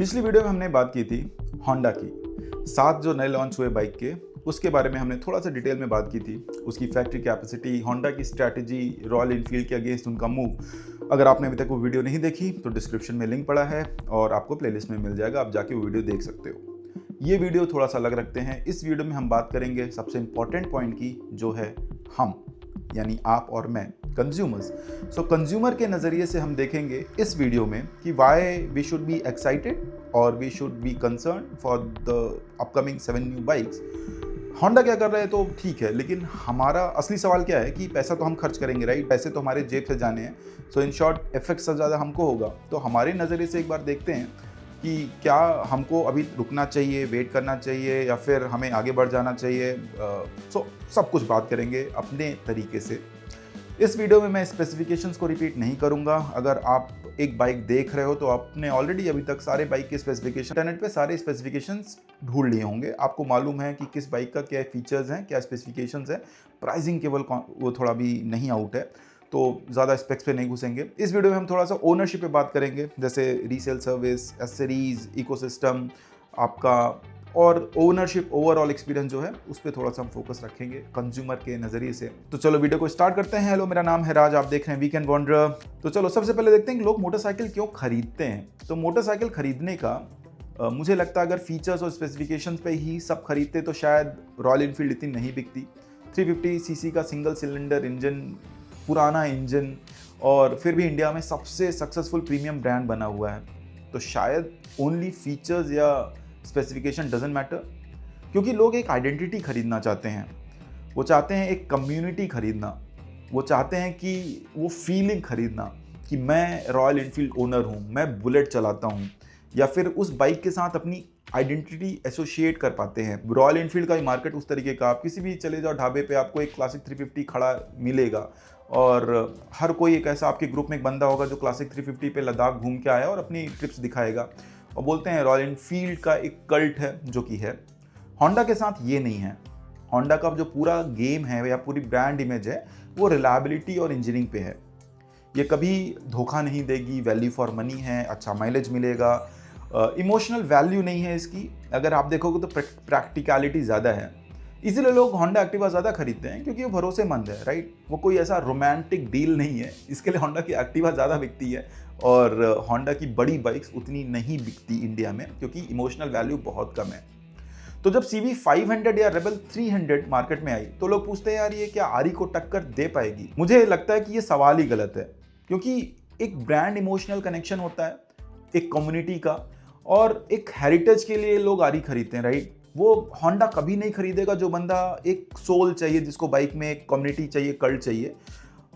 पिछली वीडियो में हमने बात की थी होंडा की 7 जो नए लॉन्च हुए बाइक के उसके बारे में हमने थोड़ा सा डिटेल में बात की थी। उसकी फैक्ट्री कैपेसिटी, होंडा की स्ट्रैटेजी, रॉयल इनफील्ड के अगेंस्ट उनका मूव। अगर आपने अभी तक वो वीडियो नहीं देखी तो डिस्क्रिप्शन में लिंक पड़ा है और आपको प्लेलिस्ट में मिल जाएगा, आप जाके वो वीडियो देख सकते हो। ये वीडियो थोड़ा सा अलग रखते हैं। इस वीडियो में हम बात करेंगे सबसे इंपॉर्टेंट पॉइंट की, जो है हम, यानी आप और मैं, कंज्यूमर्स। सो कंज्यूमर के नज़रिए से हम देखेंगे इस वीडियो में कि why we should be excited और we should be concern for the upcoming 7 new bikes. Honda क्या कर रहे हैं तो ठीक है, लेकिन हमारा असली सवाल क्या है कि पैसा तो हम खर्च करेंगे, राइट? पैसे तो हमारे जेब से जाने हैं। सो इन शॉर्ट इफेक्ट सबसे ज़्यादा हमको होगा। तो हमारे नज़रिए से एक बार देखते हैं कि क्या हमको अभी रुकना चाहिए, वेट करना चाहिए, या फिर हमें आगे बढ़ जाना चाहिए। सो सब कुछ बात करेंगे अपने तरीके से। इस वीडियो में मैं स्पेसिफिकेशंस को रिपीट नहीं करूंगा। अगर आप एक बाइक देख रहे हो तो आपने ऑलरेडी अभी तक सारे बाइक के स्पेसिफिकेशन इंटरनेट पे सारे स्पेसिफिकेशंस ढूंढ लिए होंगे। आपको मालूम है कि किस बाइक का क्या फीचर्स हैं, क्या स्पेसिफिकेशंस है। प्राइसिंग केवल वो थोड़ा भी नहीं आउट है, तो ज़्यादा स्पेक्स पे नहीं घुसेंगे। इस वीडियो में हम थोड़ा सा ओनरशिप पे बात करेंगे, जैसे रीसेल सर्विस, एसेसरीज, इकोसिस्टम आपका, और ओनरशिप, ओवरऑल एक्सपीरियंस जो है उस पर थोड़ा सा हम फोकस रखेंगे कंज्यूमर के नज़रिए से। तो चलो वीडियो को स्टार्ट करते हैं। हेलो, मेरा नाम है राज, आप देख रहे हैं वीकेंड वॉन्डरर। तो चलो सबसे पहले देखते हैं कि लोग मोटरसाइकिल क्यों खरीदते हैं। तो मोटरसाइकिल खरीदने का मुझे लगता है अगर फीचर्स और स्पेसिफिकेशंस पे ही सब खरीदते तो शायद रॉयल इनफील्ड इतनी नहीं बिकती। 350 सीसी का सिंगल सिलेंडर इंजन, पुराना इंजन, और फिर भी इंडिया में सबसे सक्सेसफुल प्रीमियम ब्रांड बना हुआ है। तो शायद ओनली फीचर्स या स्पेसिफिकेशन डजेंट मैटर, क्योंकि लोग एक आइडेंटिटी खरीदना चाहते हैं। वो चाहते हैं एक कम्युनिटी खरीदना, वो चाहते हैं कि वो फीलिंग खरीदना कि मैं रॉयल इनफील्ड ओनर हूँ, मैं बुलेट चलाता हूँ, या फिर उस बाइक के साथ अपनी आइडेंटिटी एसोसिएट कर पाते हैं। रॉयल इनफील्ड का ही मार्केट उस तरीके का, आप किसी भी चले जाओ ढाबे पे आपको एक क्लासिक 350 खड़ा मिलेगा, और हर कोई एक ऐसा आपके ग्रुप में एक बंदा होगा जो क्लासिक 350 पे लद्दाख घूम के आया और अपनी ट्रिप्स दिखाएगा और बोलते हैं रॉयल इनफील्ड का एक कल्ट है, जो कि है। होंडा के साथ ये नहीं है। होंडा का जो पूरा गेम है या पूरी ब्रांड इमेज है वो रिलायबिलिटी और इंजीनियरिंग पे है। ये कभी धोखा नहीं देगी, वैल्यू फॉर मनी है, अच्छा माइलेज मिलेगा। इमोशनल वैल्यू नहीं है इसकी। अगर आप देखोगे तो प्रैक्टिकलिटी ज़्यादा है, इसीलिए लोग होंडा एक्टिवा ज़्यादा खरीदते हैं, क्योंकि वो भरोसेमंद है, राइट? वो कोई ऐसा रोमांटिक डील नहीं है, इसके लिए होंडा की एक्टिवा ज़्यादा बिकती है। और होंडा की बड़ी बाइक्स उतनी नहीं बिकती इंडिया में, क्योंकि इमोशनल वैल्यू बहुत कम है। तो जब CV 500 या रेबल 300 मार्केट में आई तो लोग पूछते हैं यार ये क्या आरी को टक्कर दे पाएगी? मुझे लगता है कि ये सवाल ही गलत है, क्योंकि एक ब्रांड इमोशनल कनेक्शन होता है एक कम्युनिटी का, और एक हेरिटेज के लिए लोग आरी खरीदते हैं, राइट? वो होंडा कभी नहीं खरीदेगा जो बंदा एक सोल चाहिए, जिसको बाइक में एक कम्युनिटी चाहिए, कल्ट चाहिए।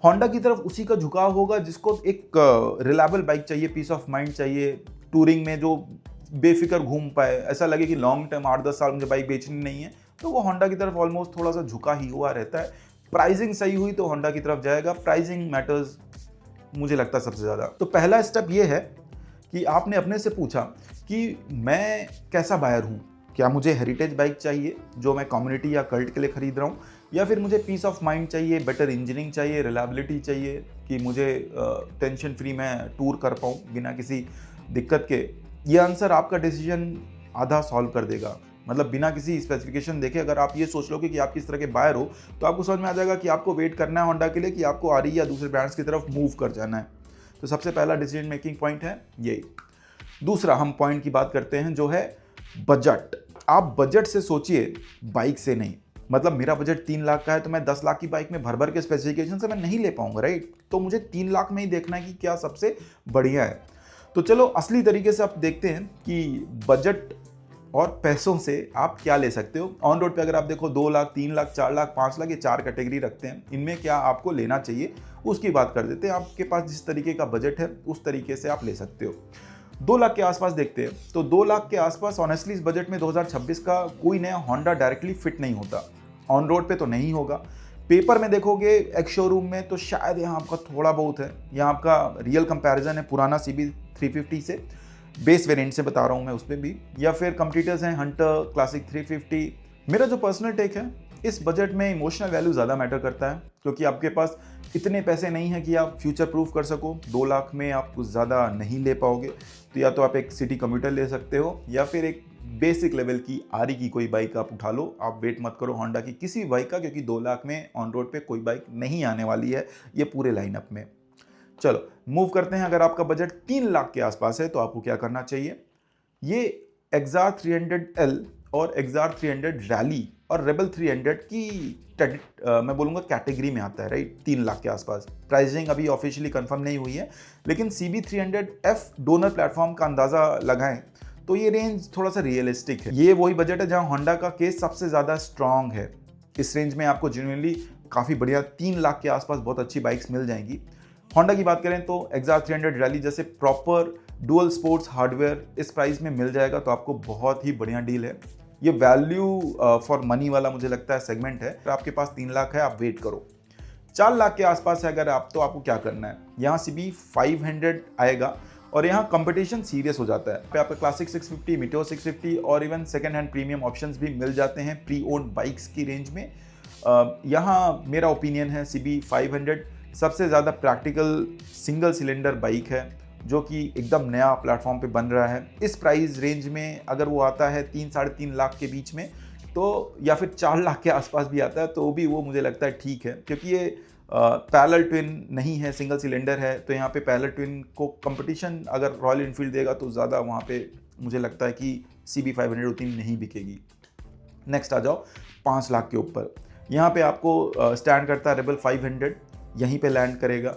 होंडा की तरफ उसी का झुकाव होगा जिसको एक रिलायबल बाइक चाहिए, पीस ऑफ माइंड चाहिए, टूरिंग में जो बेफिक्र घूम पाए, ऐसा लगे कि लॉन्ग टर्म 8-10 साल मुझे बाइक बेचनी नहीं है, तो वो होंडा की तरफ ऑलमोस्ट थोड़ा सा झुका ही हुआ रहता है। प्राइसिंग सही हुई तो होंडा की तरफ जाएगा। प्राइसिंग मैटर्स मुझे लगता है सबसे ज़्यादा। तो पहला स्टेप ये है कि आपने अपने से पूछा कि मैं कैसा बायर हूँ। क्या मुझे हेरिटेज बाइक चाहिए जो मैं कम्युनिटी या कल्ट के लिए खरीद रहा हूँ, या फिर मुझे पीस ऑफ माइंड चाहिए, बेटर इंजीनियरिंग चाहिए, रिलायबिलिटी चाहिए कि मुझे टेंशन फ्री मैं टूर कर पाऊँ बिना किसी दिक्कत के? ये आंसर आपका डिसीजन आधा सॉल्व कर देगा। मतलब बिना किसी स्पेसिफिकेशन देखे अगर आप ये सोच लो कि आप किस तरह के बायर हो, तो आपको समझ में आ जाएगा कि आपको वेट करना है होंडा के लिए, कि आपको आरी या दूसरे ब्रांड्स की तरफ मूव कर जाना है। तो सबसे पहला डिसीजन मेकिंग पॉइंट है यही। दूसरा हम पॉइंट की बात करते हैं, जो है बजट। आप बजट से सोचिए, बाइक से नहीं। मतलब मेरा बजट 3 लाख का है तो मैं 10 लाख की बाइक में भर भर के स्पेसिफिकेशन से मैं नहीं ले पाऊंगा, राइट? तो मुझे 3 लाख में ही देखना है कि क्या सबसे बढ़िया है। तो चलो असली तरीके से आप देखते हैं कि बजट और पैसों से आप क्या ले सकते हो। ऑन रोड पे अगर आप देखो 2 लाख, 3 लाख, 4 लाख, 5 लाख, ये 4 कैटेगरी रखते हैं। इनमें क्या आपको लेना चाहिए उसकी बात कर देते हैं। आपके पास जिस तरीके का बजट है उस तरीके से आप ले सकते हो। 2 लाख के आसपास देखते हैं तो 2 लाख के आसपास ऑनेस्टली इस बजट में 2026 का कोई नया होंडा डायरेक्टली फिट नहीं होता। ऑन रोड पे तो नहीं होगा। पेपर में देखोगे एक शोरूम में तो शायद यहाँ आपका थोड़ा बहुत है। यहाँ आपका रियल कंपैरिजन है पुराना CB 350 से, बेस वेरिएंट से बता रहा हूँ मैं, उसमें भी, या फिर कंपटीटर्स हैं हंटर, क्लासिक 350। मेरा जो पर्सनल टेक है, इस बजट में इमोशनल वैल्यू ज़्यादा मैटर करता है, क्योंकि आपके पास इतने पैसे नहीं हैं कि आप फ्यूचर प्रूफ कर सको। 2 लाख में आप कुछ ज़्यादा नहीं ले पाओगे, तो या तो आप एक सिटी कम्यूटर ले सकते हो या फिर एक बेसिक लेवल की आरी की कोई बाइक आप उठा लो। आप वेट मत करो होंडा की किसी भी बाइक का, क्योंकि 2 लाख में ऑन रोड पे कोई बाइक नहीं आने वाली है ये पूरे लाइनअप में। चलो मूव करते हैं। अगर आपका बजट 3 लाख के आसपास है तो आपको क्या करना चाहिए? ये एक्सार 300L और एक्सार 300 रैली और रेबल 300 की मैं बोलूँगा कैटेगरी में आता है, राइट? 3 लाख के आसपास। प्राइसिंग अभी ऑफिशियली कंफर्म नहीं हुई है, लेकिन CB300F डोनर प्लेटफॉर्म का अंदाज़ा लगाएं तो ये रेंज थोड़ा सा रियलिस्टिक है। ये वही बजट है जहाँ होंडा का केस सबसे ज़्यादा स्ट्रॉन्ग है। इस रेंज में आपको जेन्युइनली काफ़ी बढ़िया 3 लाख के आसपास बहुत अच्छी बाइक्स मिल जाएंगी। होंडा की बात करें तो एक्सार 300 रैली जैसे प्रॉपर डुअल स्पोर्ट्स हार्डवेयर इस प्राइस में मिल जाएगा, तो आपको बहुत ही बढ़िया डील है। ये वैल्यू फॉर मनी वाला मुझे लगता है सेगमेंट है। अगर आपके पास 3 लाख है आप वेट करो। 4 लाख के आसपास है अगर आप, तो आपको क्या करना है? यहाँ CB 500 आएगा और यहाँ कंपटीशन सीरियस हो जाता है। पे आपको क्लासिक 650, मीटियोर 650 और even second hand premium options भी मिल जाते हैं प्री ओन्ड बाइक्स की रेंज में। यहाँ मेरा ओपिनियन है CB 500 सबसे ज़्यादा प्रैक्टिकल सिंगल सिलेंडर बाइक है, जो कि एकदम नया प्लेटफॉर्म पे बन रहा है। इस प्राइस रेंज में अगर वो आता है 3-3.5 लाख के बीच में, तो या फिर 4 लाख के आसपास भी आता है तो भी वो मुझे लगता है ठीक है, क्योंकि ये पैरेलल ट्विन नहीं है, सिंगल सिलेंडर है। तो यहाँ पे पैरेलल ट्विन को कंपटीशन अगर रॉयल इनफील्ड देगा तो ज़्यादा वहाँ पे मुझे लगता है कि CB 500 उतनी नहीं बिकेगी। नेक्स्ट आ जाओ 5 लाख के ऊपर। यहाँ पे आपको स्टैंड करता है रेबल 500, यहीं पे लैंड करेगा।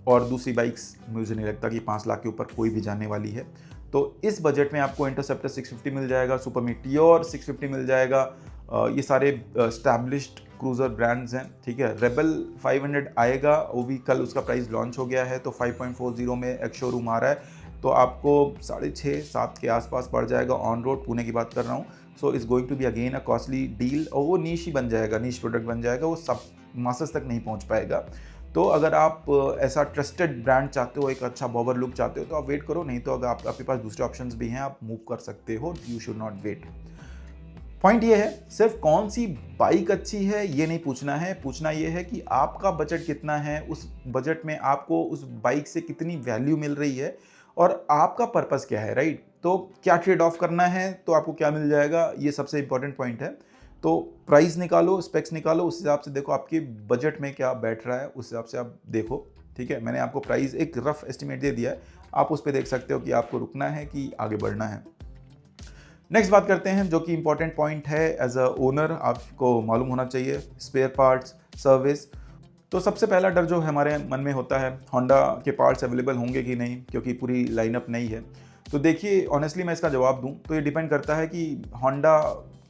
और दूसरी बाइक्स मुझे नहीं लगता कि 5 लाख के ऊपर कोई भी जाने वाली है। तो इस बजट में आपको इंटरसेप्टर 650 मिल जाएगा, सुपर मीटियोर 650 मिल जाएगा। ये सारे एस्टैब्लिश्ड क्रूज़र ब्रांड्स हैं, ठीक है। रेबल 500 आएगा, वो भी कल उसका प्राइस लॉन्च हो गया है, तो 5.40 में एक शोरूम आ रहा है, तो आपको 6.5-7 के आसपास पड़ जाएगा ऑन रोड। पुणे की बात कर रहा हूँ। So it's going to be again a costly deal, और वो नीश ही बन जाएगा, नीश प्रोडक्ट बन जाएगा, वो सब मासेस तक नहीं पहुँच पाएगा। तो अगर आप ऐसा ट्रस्टेड ब्रांड चाहते हो, एक अच्छा बॉबर लुक चाहते हो, तो आप वेट करो। नहीं तो अगर आपके पास दूसरे ऑप्शंस भी हैं, आप मूव कर सकते हो। You should not wait. Point ये है, सिर्फ कौन सी बाइक अच्छी है ये नहीं पूछना है, पूछना ये है कि आपका बजट कितना है, उस बजट में आपको उस बाइक से कितनी वैल्यू मिल रही है और आपका पर्पस क्या है, राइट? तो क्या ट्रेड ऑफ करना है तो आपको क्या मिल जाएगा, ये सबसे इंपॉर्टेंट पॉइंट है। तो प्राइस निकालो, स्पेक्स निकालो, उस हिसाब से देखो आपके बजट में क्या बैठ रहा है, उस हिसाब से आप देखो, ठीक है। मैंने आपको प्राइस एक रफ एस्टिमेट दे दिया है, आप उस पर देख सकते हो कि आपको रुकना है कि आगे बढ़ना है। नेक्स्ट बात करते हैं, जो कि इंपॉर्टेंट पॉइंट है। एज अ ओनर आपको मालूम होना चाहिए स्पेयर पार्ट्स, सर्विस। तो सबसे पहला डर जो हमारे मन में होता है, होंडा के पार्ट्स अवेलेबल होंगे कि नहीं, क्योंकि पूरी लाइनअप नहीं है। तो देखिए ऑनेस्टली मैं इसका जवाब दूं तो ये डिपेंड करता है कि होंडा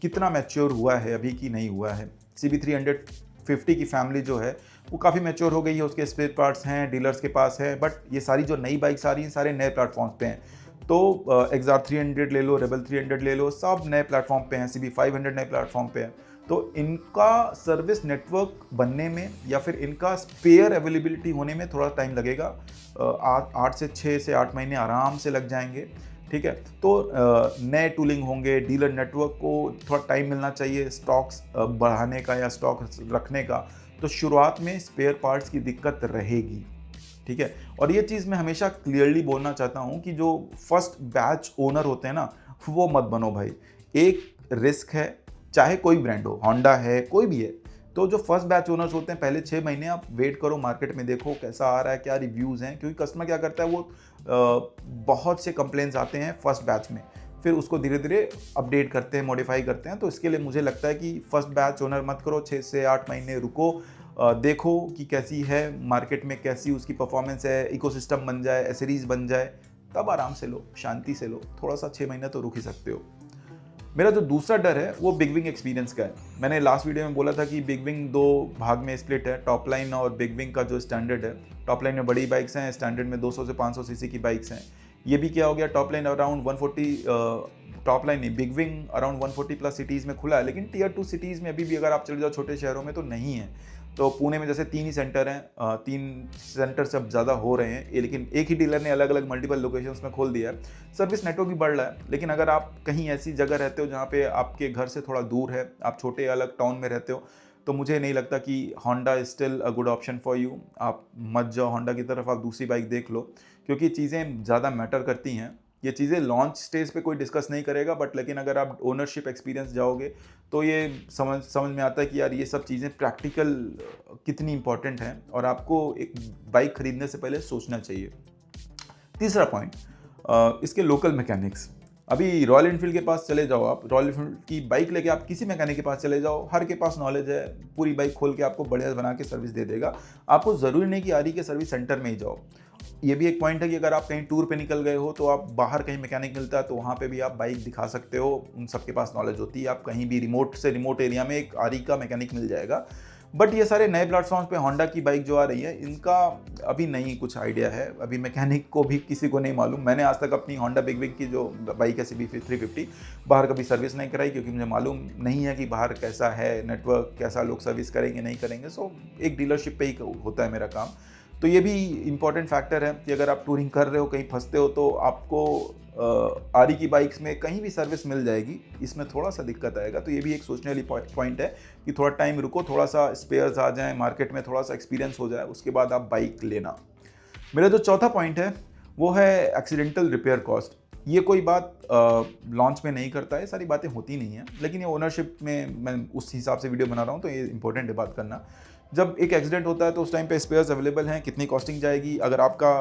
कितना मैच्योर हुआ है अभी कि नहीं हुआ है। CB 350 की फैमिली जो है वो काफ़ी मैच्योर हो गई है, उसके स्पेयर पार्ट्स हैं, डीलर्स के पास है। बट ये सारी जो नई बाइक्स आ रही हैं सारे नए प्लेटफॉर्म्स पे हैं। तो एक्सार 300 ले लो, रेबल 300 ले लो, सब नए प्लेटफॉर्म पे हैं। CB 500 नए प्लेटफॉर्म पे है। तो इनका सर्विस नेटवर्क बनने में या फिर इनका स्पेयर अवेलेबिलिटी होने में थोड़ा टाइम लगेगा। 8 से 6 से 8 महीने आराम से लग जाएंगे, ठीक है। तो नए टूलिंग होंगे, डीलर नेटवर्क को थोड़ा टाइम मिलना चाहिए स्टॉक्स बढ़ाने का या स्टॉक रखने का। तो शुरुआत में स्पेयर पार्ट्स की दिक्कत रहेगी, ठीक है। और ये चीज़ मैं हमेशा क्लियरली बोलना चाहता हूँ कि जो फर्स्ट बैच ओनर होते हैं ना, वो मत बनो भाई। एक रिस्क है, चाहे कोई ब्रांड हो, होंडा है, कोई भी है। तो जो फर्स्ट बैच ओनर्स होते हैं, पहले 6 महीने आप वेट करो, मार्केट में देखो कैसा आ रहा है, क्या रिव्यूज़ हैं। क्योंकि कस्टमर क्या करता है, वो बहुत से कंप्लेंट्स आते हैं फर्स्ट बैच में, फिर उसको धीरे धीरे अपडेट करते हैं, मॉडिफाई करते हैं। तो इसके लिए मुझे लगता है कि फर्स्ट बैच ओनर मत करो, 6 से 8 महीने रुको, देखो कि कैसी है मार्केट में, कैसी उसकी परफॉर्मेंस है, इकोसिस्टम बन जाए, एसेरीज बन जाए, तब आराम से लो, शांति से लो। थोड़ा सा 6 महीने तो रुक ही सकते हो। मेरा जो दूसरा डर है वो बिग विंग एक्सपीरियंस का है। मैंने लास्ट वीडियो में बोला था कि बिग विंग 2 भाग में स्प्लिट है, टॉप लाइन और बिग विंग का जो स्टैंडर्ड है। टॉप लाइन में बड़ी बाइक्स हैं, स्टैंडर्ड में 200 से 500 सीसी की बाइक्स हैं। ये भी क्या हो गया, top line around 140, top line नहीं, big wing around 140 plus cities में खुला है, लेकिन टियर 2 सिटीज़ में अभी भी अगर आप चले जाओ छोटे शहरों में तो नहीं है। तो पुणे में जैसे 3 ही सेंटर हैं, 3 सेंटर से अब ज़्यादा हो रहे हैं ये, लेकिन एक ही डीलर ने अलग अलग मल्टीपल लोकेशंस में खोल दिया है। सर्विस नेटवर्क भी बढ़ रहा है, लेकिन अगर आप कहीं ऐसी जगह रहते हो जहाँ पे आपके घर से थोड़ा दूर है, आप छोटे अलग टाउन में रहते हो, तो मुझे नहीं लगता कि Honda is still a good option for you. आप मत जाओ होंडा की तरफ, आप दूसरी बाइक देख लो, क्योंकि चीज़ें ज़्यादा मैटर करती हैं। ये चीज़ें लॉन्च स्टेज पे कोई डिस्कस नहीं करेगा, बट लेकिन अगर आप ओनरशिप एक्सपीरियंस जाओगे तो ये समझ में आता है कि यार ये सब चीज़ें प्रैक्टिकल कितनी इंपॉर्टेंट हैं और आपको एक बाइक खरीदने से पहले सोचना चाहिए। तीसरा पॉइंट, इसके लोकल मैकेनिक्स। अभी रॉयल एनफील्ड के पास चले जाओ, आप रॉयल एनफील्ड की बाइक लेके आप किसी मैकेनिक के पास चले जाओ, हर के पास नॉलेज है, पूरी बाइक खोल के आपको बढ़िया बना के सर्विस दे देगा। आपको ज़रूरी नहीं कि आरी के सर्विस सेंटर में ही जाओ। ये भी एक पॉइंट है कि अगर आप कहीं टूर पे निकल गए हो तो आप बाहर कहीं मैकेनिक मिलता है तो वहाँ पे भी आप बाइक दिखा सकते हो, उन सबके पास नॉलेज होती है। आप कहीं भी रिमोट से रिमोट एरिया में एक आरी का मैकेनिक मिल जाएगा। बट ये सारे नए प्लेटफॉर्म्स पे होंडा की बाइक जो आ रही है, इनका अभी नहीं कुछ आइडिया है, अभी मैकेनिक को भी किसी को नहीं मालूम। मैंने आज तक अपनी होंडा बिग बिग की जो बाइक है CB350 बाहर कभी सर्विस नहीं कराई, क्योंकि मुझे मालूम नहीं है कि बाहर कैसा है नेटवर्क, कैसा लोग सर्विस करेंगे नहीं करेंगे। सो एक डीलरशिप पे ही होता है मेरा काम। तो ये भी इंपॉर्टेंट फैक्टर है कि अगर आप टूरिंग कर रहे हो, कहीं फंसते हो, तो आपको आरी की बाइक्स में कहीं भी सर्विस मिल जाएगी, इसमें थोड़ा सा दिक्कत आएगा। तो ये भी एक सोचने वाली पॉइंट है कि थोड़ा टाइम रुको, थोड़ा सा स्पेयर्स आ जाएं मार्केट में, थोड़ा सा एक्सपीरियंस हो जाए, उसके बाद आप बाइक लेना। मेरा जो चौथा पॉइंट है वो है एक्सीडेंटल रिपेयर कॉस्ट। ये कोई बात लॉन्च में नहीं करता है, सारी बातें होती नहीं हैं, लेकिन ये ओनरशिप में मैं उस हिसाब से वीडियो बना रहा हूँ, तो ये इंपॉर्टेंट है बात करना। जब एक एक्सीडेंट होता है तो उस टाइम पे स्पेयर्स अवेलेबल हैं, कितनी कॉस्टिंग जाएगी, अगर आपका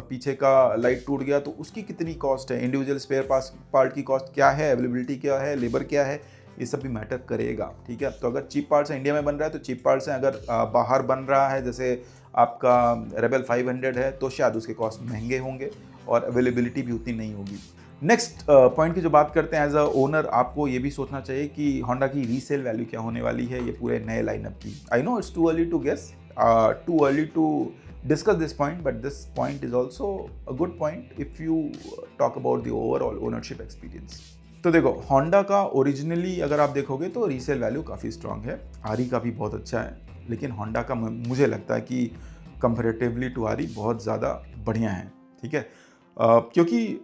पीछे का लाइट टूट गया तो उसकी कितनी कॉस्ट है, इंडिविजुअल स्पेयर पार्ट की कॉस्ट क्या है, अवेलेबिलिटी क्या है, लेबर क्या है, ये सब भी मैटर करेगा। ठीक है, तो अगर चीप पार्ट्स इंडिया में बन रहा है तो चीप पार्ट्स हैं, अगर बाहर बन रहा है जैसे आपका रेबल 500 है तो शायद उसके कॉस्ट महंगे होंगे और अवेलेबिलिटी भी उतनी नहीं होगी। नेक्स्ट पॉइंट की जो बात करते हैं, एज अ ओनर आपको ये भी सोचना चाहिए कि होंडा की रीसेल वैल्यू क्या होने वाली है ये पूरे नए लाइनअप की। I know it's too early to guess, too early to discuss this point, but this point is also a good point if you talk about the overall ownership experience. तो देखो, होंडा का originally अगर आप देखोगे तो resale value काफ़ी strong है, आरी का भी बहुत अच्छा है, लेकिन होंडा का मुझे लगता है कि कंपेरेटिवली टू आरी बहुत ज़्यादा बढ़िया है। ठीक है, क्योंकि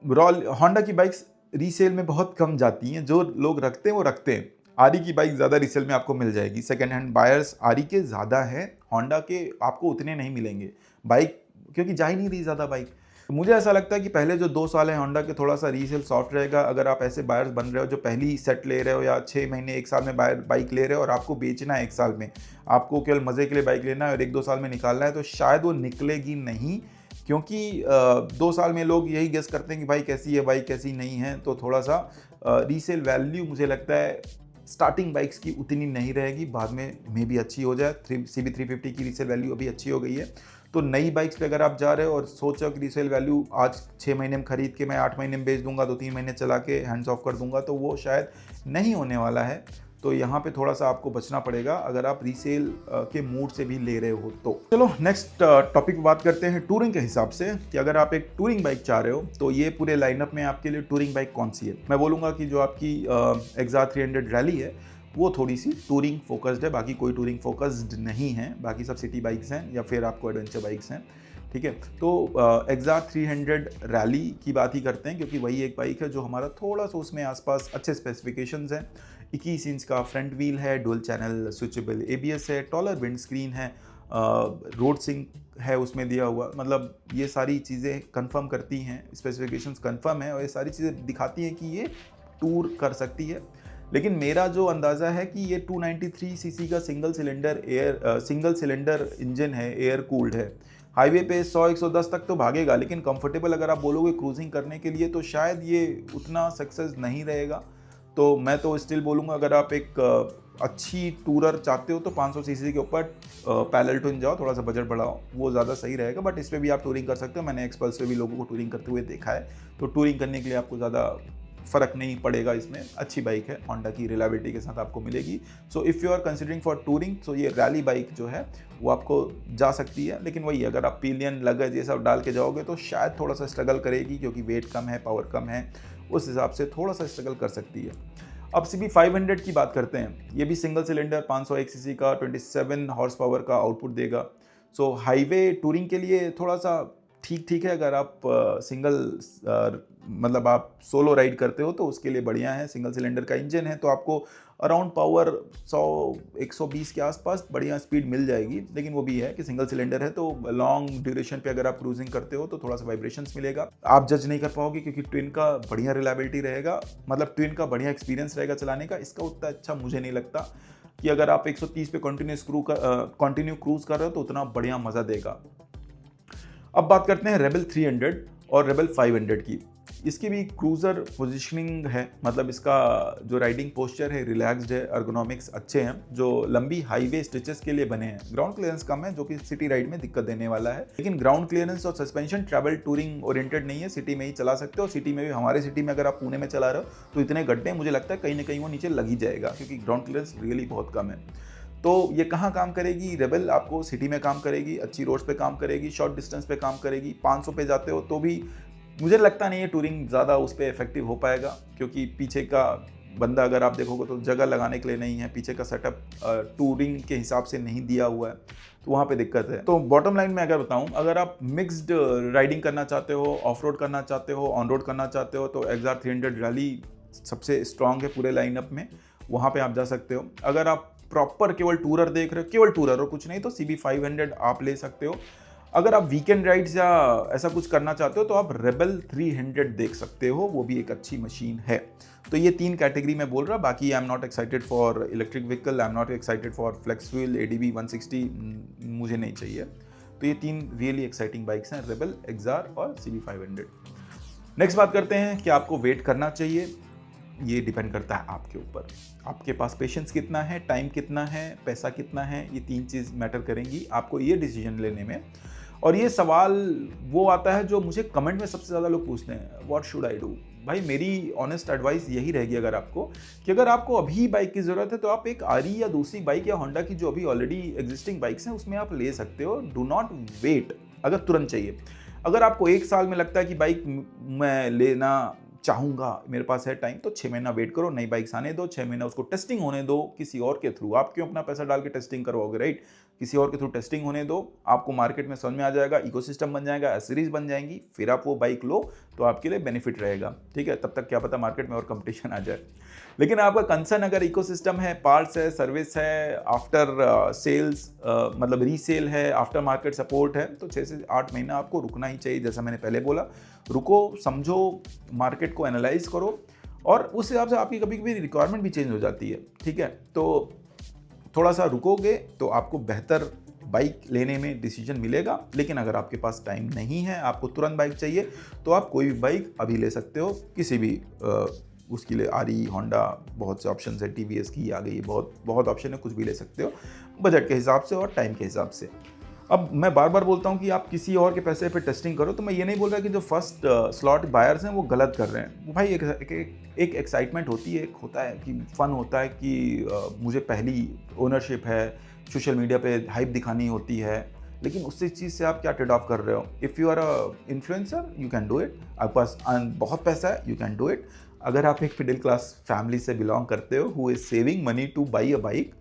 होंडा की बाइक्स रीसेल में बहुत कम जाती हैं, जो लोग रखते हैं वो रखते हैं। आरी की बाइक ज़्यादा रीसेल में आपको मिल जाएगी, सेकेंड हैंड बायर्स आरी के ज़्यादा हैं, होंडा के आपको उतने नहीं मिलेंगे बाइक, क्योंकि जा ही नहीं रही ज़्यादा बाइक। तो मुझे ऐसा लगता है कि पहले जो 2 साल है होंडा के, थोड़ा सा रीसेल सॉफ्ट रहेगा। अगर आप ऐसे बायर्स बन रहे हो जो पहली सेट ले रहे हो या 6 महीने 1 साल में बाइक ले रहे हो और आपको बेचना है 1 साल में, आपको केवल मज़े के लिए बाइक लेना है और 1-2 साल में निकालना है, तो शायद वो निकलेगी नहीं, क्योंकि 2 साल में लोग यही गेस करते हैं कि भाई कैसी है बाइक कैसी नहीं है। तो थोड़ा सा रीसेल वैल्यू मुझे लगता है स्टार्टिंग बाइक्स की उतनी नहीं रहेगी, बाद में भी अच्छी हो जाए। CB350 की रीसेल वैल्यू अभी अच्छी हो गई है। तो नई बाइक्स पे अगर आप जा रहे हो और सोचो कि रीसेल वैल्यू आज 6 महीने में खरीद के मैं 8 महीने में बेच दूंगा, 2-3 महीने चला के हैंड्स ऑफ कर दूंगा, तो वो शायद नहीं होने वाला है। तो यहाँ पे थोड़ा सा आपको बचना पड़ेगा अगर आप रीसेल के मूड से भी ले रहे हो तो। चलो नेक्स्ट टॉपिक पे बात करते हैं टूरिंग के हिसाब से, कि अगर आप एक टूरिंग बाइक चाह रहे हो तो ये पूरे लाइनअप में आपके लिए टूरिंग बाइक कौन सी है। मैं बोलूँगा कि जो आपकी एक्सा 300 रैली है वो थोड़ी सी टूरिंग फोकस्ड है, बाकी कोई टूरिंग फोकस्ड नहीं है, बाकी सब सिटी बाइक्स हैं या फिर आपको एडवेंचर बाइक्स हैं। ठीक है, तो एक्सा 300 रैली की बात ही करते हैं, क्योंकि वही एक बाइक है जो हमारा थोड़ा सा उसमें आसपास अच्छे स्पेसिफिकेशंस हैं। 21 इंच का फ्रंट व्हील है, डुअल चैनल स्विचेबल ABS है, टॉलर विंड स्क्रीन है, रोड सिंक है उसमें दिया हुआ। मतलब ये सारी चीज़ें कंफर्म करती हैं, स्पेसिफिकेशंस कंफर्म है और ये सारी चीज़ें दिखाती हैं कि ये टूर कर सकती है। लेकिन मेरा जो अंदाज़ा है कि ये 293 सीसी का सिंगल सिलेंडर इंजन है, एयर कूल्ड है। हाईवे पे 100-110 तक तो भागेगा, लेकिन कंफर्टेबल अगर आप बोलोगे क्रूजिंग करने के लिए तो शायद ये उतना सक्सेस नहीं रहेगा। तो मैं तो स्टिल बोलूँगा अगर आप एक अच्छी टूरर चाहते हो तो 500 सीसी के ऊपर पैरेलल ट्विन जाओ, थोड़ा सा बजट बढ़ाओ, वो ज़्यादा सही रहेगा। बट इस पर भी आप टूरिंग कर सकते हो, मैंने एक्सपल्स पे भी लोगों को टूरिंग करते हुए देखा है। तो टूरिंग करने के लिए आपको ज़्यादा फ़र्क नहीं पड़ेगा, इसमें अच्छी बाइक है, होंडा की रिलायबिलिटी के साथ आपको मिलेगी। So if you are considering for touring, तो ये रैली बाइक जो है वो आपको जा सकती है। लेकिन वही अगर आप पिलियन लगेज ये सब डाल के जाओगे तो शायद थोड़ा सा स्ट्रगल करेगी, क्योंकि वेट कम है, पावर कम है, उस हिसाब से थोड़ा सा स्ट्रगल कर सकती है। अब CB500 की बात करते हैं। ये भी सिंगल सिलेंडर 501 सीसी का 27 हॉर्स पावर का आउटपुट देगा। सो हाईवे टूरिंग के लिए थोड़ा सा ठीक ठीक है। अगर आप सिंगल मतलब आप सोलो राइड करते हो तो उसके लिए बढ़िया है। सिंगल सिलेंडर का इंजन है तो आपको अराउंड पावर 100-120 के आसपास बढ़िया स्पीड मिल जाएगी। लेकिन वो भी है कि सिंगल सिलेंडर है तो लॉन्ग ड्यूरेशन पे अगर आप क्रूजिंग करते हो तो थोड़ा सा वाइब्रेशंस मिलेगा। आप जज नहीं कर पाओगे क्योंकि ट्विन का बढ़िया रिलायबिलिटी रहेगा, मतलब ट्विन का बढ़िया एक्सपीरियंस रहेगा चलाने का। इसका उतना अच्छा मुझे नहीं लगता कि अगर आप 130 पे कंटिन्यू क्रूज कर रहे हो तो उतना बढ़िया मजा देगा। अब बात करते हैं रेबल 300 और रेबल 500 की। इसकी भी क्रूज़र पोजीशनिंग है, मतलब इसका जो राइडिंग पोस्चर है रिलैक्स्ड है, अर्गोनॉमिक्स अच्छे हैं जो लंबी हाईवे स्ट्रेचेस के लिए बने हैं। ग्राउंड क्लियरेंस कम है जो कि सिटी राइड में दिक्कत देने वाला है, लेकिन ग्राउंड क्लियरेंस और सस्पेंशन ट्रैवल टूरिंग ओरिएंटेड नहीं है। सिटी में ही चला सकते हो। सिटी में भी, हमारे सिटी में अगर आप पुणे में चला रहे हो तो इतने गड्ढे मुझे लगता है कहीं ना कहीं वो नीचे लग ही जाएगा क्योंकि ग्राउंड क्लियरेंस रियली बहुत कम है। तो ये कहाँ काम करेगी? रेबल आपको सिटी में काम करेगी, अच्छी रोड्स पे काम करेगी, शॉर्ट डिस्टेंस पे काम करेगी। 500 पे जाते हो तो भी मुझे लगता नहीं है टूरिंग ज़्यादा उस पर इफेक्टिव हो पाएगा क्योंकि पीछे का बंदा अगर आप देखोगे तो जगह लगाने के लिए नहीं है। पीछे का सेटअप टूरिंग के हिसाब से नहीं दिया हुआ है तो वहाँ पे दिक्कत है। तो बॉटम लाइन में अगर बताऊँ, अगर आप मिक्स्ड राइडिंग करना चाहते हो, ऑफ रोड करना चाहते हो, ऑन रोड करना चाहते हो तो XR 300 रैली सबसे स्ट्रांग है पूरे लाइनअप में, वहाँ पे आप जा सकते हो। अगर आप प्रॉपर केवल टूरर देख रहे हो, केवल टूरर और कुछ नहीं, तो CB500 आप ले सकते हो। अगर आप वीकेंड राइड्स या ऐसा कुछ करना चाहते हो तो आप रेबल 300 देख सकते हो, वो भी एक अच्छी मशीन है। तो ये 3 कैटेगरी में बोल रहा। बाकी I am not excited for electric vehicle, I am not excited for flex wheel, ADB 160 मुझे नहीं चाहिए। तो ये 3 रियली एक्साइटिंग बाइक्स हैं, रेबल, XR और CB500। नेक्स्ट बात करते हैं कि आपको वेट करना चाहिए। ये डिपेंड करता है आपके ऊपर, आपके पास पेशेंस कितना है, टाइम कितना है, पैसा कितना है। ये 3 चीज़ मैटर करेंगी आपको ये डिसीजन लेने में। और ये सवाल वो आता है जो मुझे कमेंट में सबसे ज़्यादा लोग पूछते हैं, व्हाट शुड आई डू। भाई मेरी ऑनेस्ट एडवाइस यही रहेगी अगर आपको, कि अगर आपको अभी बाइक की ज़रूरत है तो आप एक आरी या दूसरी बाइक या होंडा की जो अभी ऑलरेडी एग्जिस्टिंग बाइक्स हैं उसमें आप ले सकते हो। डू नॉट वेट अगर तुरंत चाहिए। अगर आपको 1 साल में लगता है कि बाइक मैं लेना चाहूँगा, मेरे पास है टाइम, तो 6 महीना वेट करो, नई बाइक्स आने दो, 6 महीना उसको टेस्टिंग होने दो किसी और के थ्रू। आप क्यों अपना पैसा डाल के टेस्टिंग करवाओगे, राइट? किसी और के थ्रू टेस्टिंग होने दो, आपको मार्केट में समझ में आ जाएगा, इकोसिस्टम बन जाएगा, एसेसरीज बन जाएंगी, फिर आप वो बाइक लो तो आपके लिए बेनिफिट रहेगा। ठीक है, तब तक क्या पता मार्केट में और कंपटीशन आ जाए। लेकिन आपका कंसर्न अगर इकोसिस्टम है, पार्ट्स है, सर्विस है, आफ्टर सेल्स मतलब रीसेल है, आफ्टर मार्केट सपोर्ट है, तो 6 से 8 महीना आपको रुकना ही चाहिए। जैसा मैंने पहले बोला, रुको, समझो, मार्केट को एनालाइज करो और उस हिसाब से आपकी कभी कभी रिक्वायरमेंट भी चेंज हो जाती है। ठीक है, तो थोड़ा सा रुकोगे तो आपको बेहतर बाइक लेने में डिसीजन मिलेगा। लेकिन अगर आपके पास टाइम नहीं है, आपको तुरंत बाइक चाहिए, तो आप कोई भी बाइक अभी ले सकते हो, किसी भी उसके लिए आरी, होंडा, बहुत से ऑप्शन है, TVS की आ गई, बहुत ऑप्शन है, कुछ भी ले सकते हो बजट के हिसाब से और टाइम के हिसाब से। अब मैं बार बार बोलता हूँ कि आप किसी और के पैसे पे टेस्टिंग करो, तो मैं ये नहीं बोल रहा कि जो फर्स्ट स्लॉट बायर्स हैं वो गलत कर रहे हैं। वो भाई एक एक्साइटमेंट होती है, एक होता है कि फन होता है कि मुझे पहली ओनरशिप है, सोशल मीडिया पे हाइप दिखानी होती है, लेकिन उससे चीज़ से आप क्या ट्रेड ऑफ कर रहे हो? If you are a influencer you can do it, आपके पास बहुत पैसा है, यू कैन डू इट। अगर आप एक मिडिल क्लास फैमिली से बिलोंग करते हो who is saving money two by a bike,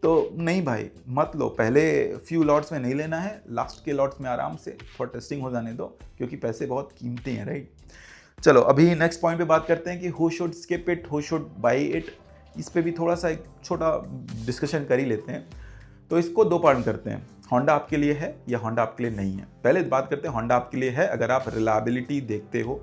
तो नहीं भाई, मत लो। पहले फ्यू लॉट्स में नहीं लेना है, लास्ट के लॉट्स में आराम से थोड़ा टेस्टिंग हो जाने दो, क्योंकि पैसे बहुत कीमती हैं, राइट? चलो अभी नेक्स्ट पॉइंट पे बात करते हैं कि who should skip it, who should by it. इस पे भी थोड़ा सा एक छोटा डिस्कशन कर ही लेते हैं। तो इसको 2 पार्ट में करते हैं, होंडा आपके लिए है या होंडा आपके लिए नहीं है। पहले बात करते हैं होंडा आपके लिए है अगर आप रिलायबिलिटी देखते हो,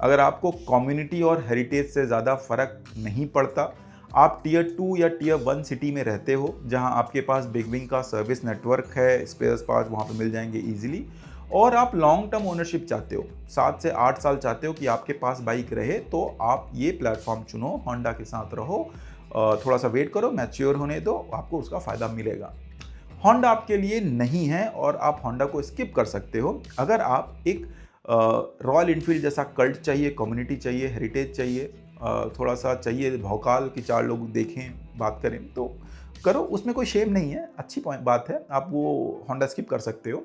अगर आपको कम्युनिटी और हेरिटेज से ज़्यादा फ़र्क नहीं पड़ता, आप टियर 2 या टियर 1 सिटी में रहते हो जहां आपके पास बिग विंग का सर्विस नेटवर्क है, स्पेयर्स पार्ट्स वहां पे मिल जाएंगे इजीली, और आप लॉन्ग टर्म ओनरशिप चाहते हो, 7 से 8 साल चाहते हो कि आपके पास बाइक रहे, तो आप ये प्लेटफॉर्म चुनो, होंडा के साथ रहो, थोड़ा सा वेट करो, मैच्योर होने दो, आपको उसका फ़ायदा मिलेगा। होंडा आपके लिए नहीं है और आप होंडा को स्किप कर सकते हो। अगर आप एक रॉयल इनफील्ड जैसा कल्ट चाहिए, कम्युनिटी चाहिए, हेरिटेज चाहिए, थोड़ा सा चाहिए भौकाल कि 4 लोग देखें, बात करें, तो करो, उसमें कोई शेम नहीं है, अच्छी बात है, आप वो होंडा स्किप कर सकते हो।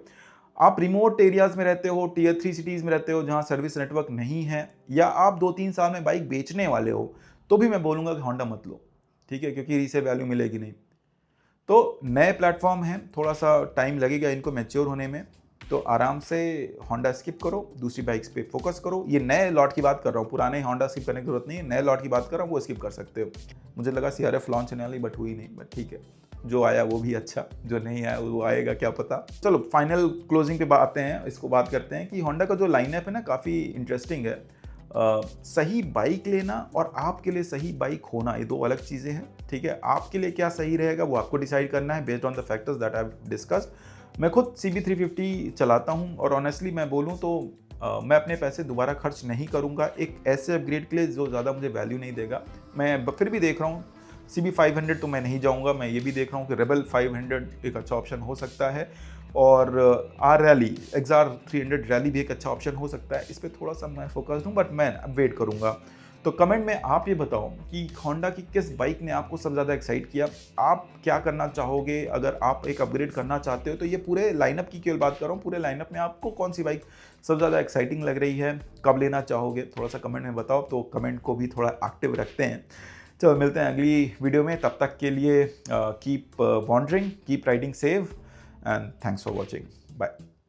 आप रिमोट एरियाज़ में रहते हो, टियर 3 सिटीज़ में रहते हो जहाँ सर्विस नेटवर्क नहीं है, या आप 2-3 साल में बाइक बेचने वाले हो, तो भी मैं बोलूँगा कि होंडा मत लो, ठीक है, क्योंकि रीसेल वैल्यू मिलेगी नहीं। तो नए प्लेटफॉर्म हैं, थोड़ा सा टाइम लगेगा इनको मैच्योर होने में, तो आराम से होंडा स्किप करो, दूसरी बाइक्स पे फोकस करो। ये नए लॉट की बात कर रहा हूँ, पुराने होंडा स्किप करने की जरूरत नहीं है, नए लॉट की बात कर रहा हूँ, वो स्किप कर सकते हो। मुझे लगा CRF लॉन्च होने वाली, बट हुई नहीं, बट ठीक है, जो आया वो भी अच्छा, जो नहीं आया वो आएगा क्या पता। चलो फाइनल क्लोजिंग पे आते हैं, इसको बात करते हैं कि होंडा का जो लाइनअप है ना, काफ़ी इंटरेस्टिंग है। सही बाइक लेना और आपके लिए सही बाइक होना, ये दो अलग चीज़ें हैं, ठीक है। आपके लिए क्या सही रहेगा वो आपको डिसाइड करना है based on the factors that I have discussed. मैं खुद CB350 चलाता हूँ और ऑनेस्टली मैं बोलूँ तो मैं अपने पैसे दोबारा खर्च नहीं करूँगा एक ऐसे अपग्रेड के लिए जो ज़्यादा मुझे वैल्यू नहीं देगा। मैं फिर भी देख रहा हूँ CB500 तो मैं नहीं जाऊँगा, मैं ये भी देख रहा हूँ कि रेबल 500 एक अच्छा ऑप्शन हो सकता है, और आर रैली XR 300 रैली भी एक अच्छा ऑप्शन हो सकता है। इस पर थोड़ा सा मैं फोकस्ड हूँ, बट मैं वेट करूँगा। तो कमेंट में आप ये बताओ कि होंडा की किस बाइक ने आपको सबसे ज़्यादा एक्साइट किया, आप क्या करना चाहोगे अगर आप एक अपग्रेड करना चाहते हो। तो ये पूरे लाइनअप की केवल बात कर रहा हूँ, पूरे लाइनअप में आपको कौन सी बाइक सबसे ज़्यादा एक्साइटिंग लग रही है, कब लेना चाहोगे, थोड़ा सा कमेंट में बताओ। तो कमेंट को भी थोड़ा एक्टिव रखते हैं। चलो मिलते हैं अगली वीडियो में, तब तक के लिए keep wondering, keep riding safe, and thanks for watching, bye.